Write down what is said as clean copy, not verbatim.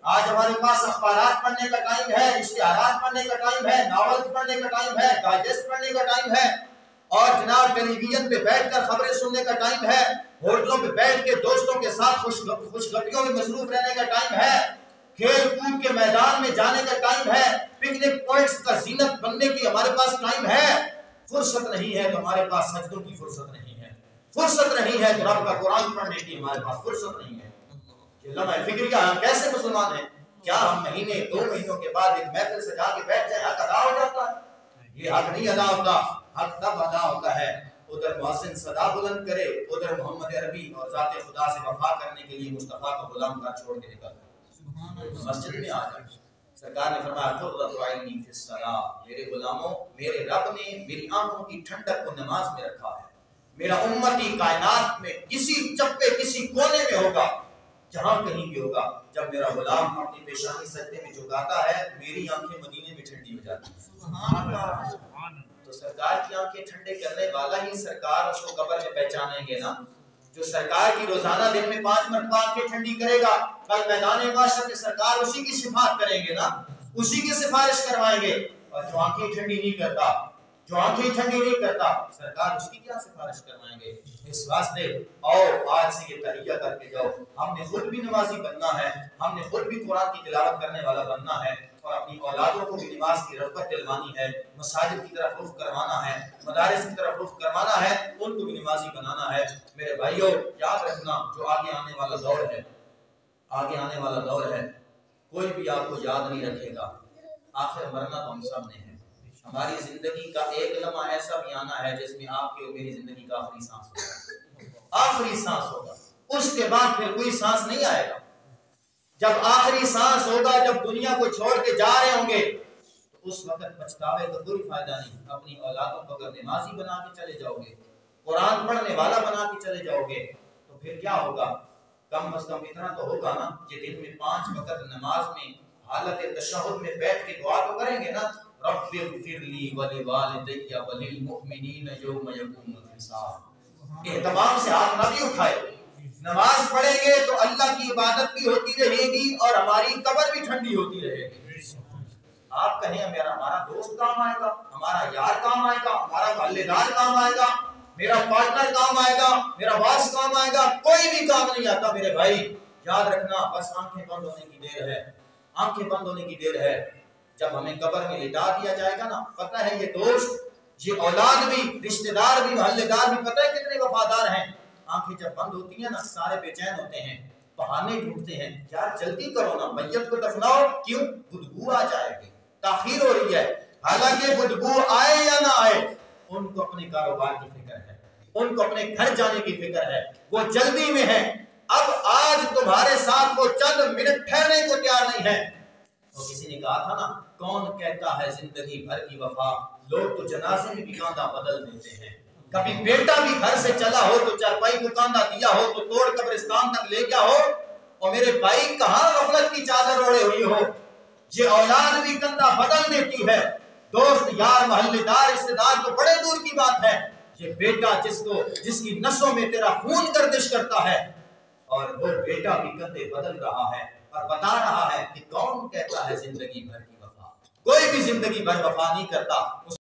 آج ہمارے پاس اخبارات پڑھنے کا ٹائم ہے، اشتہارات پڑھنے کا ٹائم ہے، ناولز پڑھنے کا ٹائم ہے، ڈائجسٹ پڑھنے کا ٹائم ہے، اور جناب ٹیلی ویژن پہ بیٹھ کر خبریں سننے کا ٹائم ہے، ہوٹلوں پہ بیٹھ کے دوستوں کے ساتھ خوش گپیوں میں مصروف رہنے کا ٹائم ہے، کھیل کود کے میدان میں جانے کا ٹائم ہے، پکنک پوائنٹس کا زینت بننے کی ہمارے پاس ٹائم ہے۔ فرصت نہیں ہے تو ہمارے پاس سجدوں کی فرصت نہیں ہے، فرصت نہیں ہے تو رب کا قرآن پڑھنے کی ہمارے پاس فرصت نہیں ہے۔ یہ لمحہ فکریہ ہم کیسے مسلمان ہیں؟ کیا ہم مہینے 2 مہینوں کے بعد ایک محفل سجا کے بیٹھ جائیں حق ادا ہو جاتا ہے؟ یہ حق نہیں ادا ہوتا، حق تب ادا ہوتا ہے ادھر مؤذن صدا بلند کرے، ادھر محمد عربی اور ذات خدا سے وفا کرنے کے لیے مصطفیٰ کا غلام گھر چھوڑ کے نکل مسجد میں آ جائے۔ سرکار نے فرمایا قرۃ عینی فی الصلاۃ، میرے غلاموں، میرے رب نے میری آنکھوں کی ٹھنڈک کو نماز میں رکھا ہے۔ میرا امتی کائنات میں کسی چپے کسی کونے میں ہوگا، جہاں کہیں بھی ہوگا، جب میرا غلام اپنی پیشانی سجدے میں جھکاتا ہے میری آنکھیں مدینے میں ٹھنڈی ہو جاتی ہیں۔ سبحان اللہ۔ تو سرکار کی آنکھیں ٹھنڈے کرنے والا ہی سرکار اس کو قبر میں پہچانیں گے نا۔ جو سرکار کی روزانہ دن میں 5 مرتبہ آنکھیں ٹھنڈی کرے گا، کل میدان معاشر میں سرکار اسی کی شفاعت کریں گے نا، اسی کی سفارش کروائیں گے۔ اور جو آنکھیں ٹھنڈی نہیں کرتا، جو آنکھیں ٹھنڈی نہیں کرتا، سرکار اس کی کیا سفارش کروائیں گے؟ اس واسطے آؤ آج سے یہ تحیہ کر کے جاؤ، ہم نے خود بھی نمازی بننا ہے، ہم نے خود بھی قرآن کی تلاوت کرنے والا بننا ہے، اور اپنی اولادوں کو بھی نماز کی رغبت دلوانی ہے، مساجد کی طرف رخ کروانا ہے، مدارس کی طرف رخ کروانا ہے، ان کو بھی نمازی بنانا ہے۔ میرے بھائیوں یاد رکھنا، جو آگے آنے والا دور ہے، آگے آنے والا دور ہے، کوئی بھی آپ کو یاد نہیں رکھے گا، آخر مرنا تو ہم سب نے ہے۔ ہماری زندگی کا ایک لمحہ ایسا بھی آنا ہے جس میں آپ کی اور میری زندگی کا آخری سانس ہوگا، آخری سانس ہوگا، اس کے بعد پھر کوئی سانس نہیں آئے گا۔ جب آخری سانس ہوگا، جب دنیا کو چھوڑ کے جا رہے ہوں گے، تو اس وقت پچھتاوے کا کوئی فائدہ نہیں۔ اپنی اولادوں کو اگر نمازی بنا کے چلے جاؤ گے، قرآن پڑھنے والا بنا کے چلے جاؤ گے، تو پھر کیا ہوگا؟ کم از کم اتنا تو ہوگا نا کہ دن میں 5 وقت نماز میں حالت تشہد میں بیٹھ کے دعا تو کریں گے نا، رب اغفر لی ولوالدی وللمؤمنین یوم یقوم الحساب۔ اہتمام سے ہاتھ نہ بھی اٹھائے، نماز پڑھیں گے تو اللہ کی عبادت بھی ہوتی رہے گی اور ہماری قبر بھی ٹھنڈی ہوتی رہے گی۔ آپ کہیں ہمارا دوست کام آئے گا، ہمارا یار کام آئے گا، ہمارا محلے دار کام آئے گا، میرا پارٹنر کام آئے گا، میرا باس کام آئے گا، کوئی بھی کام نہیں آتا میرے بھائی۔ یاد رکھنا بس آنکھیں بند ہونے کی دیر ہے، آنکھیں بند ہونے کی دیر ہے۔ جب ہمیں قبر میں لٹا دیا جائے گا نا، پتہ ہے یہ دوست، یہ اولاد بھی، رشتہ دار بھی، محلے دار بھی، پتہ ہے کتنے وفادار ہیں۔ آنکھیں جب بند ہوتی ہیں نا، سارے بے چین ہوتے ہیں، بہانے ڈھونڈتے ہیں، یار جلدی کرو نا، میت کو دفناؤ، کیوں؟ بدبو آ جائے گی، تاخیر ہو رہی ہے۔ حالانکہ بدبو آئے یا نہ آئے، ان کو اپنے کاروبار کی فکر ہے، ان کو اپنے گھر جانے کی فکر ہے، وہ جلدی میں ہے۔ اب آج تمہارے ساتھ وہ چند منٹ ٹھہرنے کو تیار نہیں ہے۔ تو کسی نے کہا تھا نا، کون کہتا ہے زندگی بھر کی وفا، لوگ تو جنازے میں بھی کاندھا بدل دیتے ہیں۔ کبھی بیٹا بھی گھر سے چلا ہو تو چارپائی کو کاندھا دیا ہو تو توڑ قبرستان تک لے گیا ہو، اور میرے بھائی کہاں غفلت کی چادر اوڑے ہوئی ہو۔ یہ اولاد بھی کندھا بدل دیتی ہے، دوست یار محلے دار رشتہ دار تو بڑے دور کی بات ہے، یہ بیٹا جس کی نسوں میں تیرا خون گردش کرتا ہے، اور وہ بیٹا بھی کندھے بدل رہا ہے اور بتا رہا ہے کہ کون کہتا ہے زندگی بھر کی وفا۔ کوئی بھی زندگی بھر وفا نہیں کرتا۔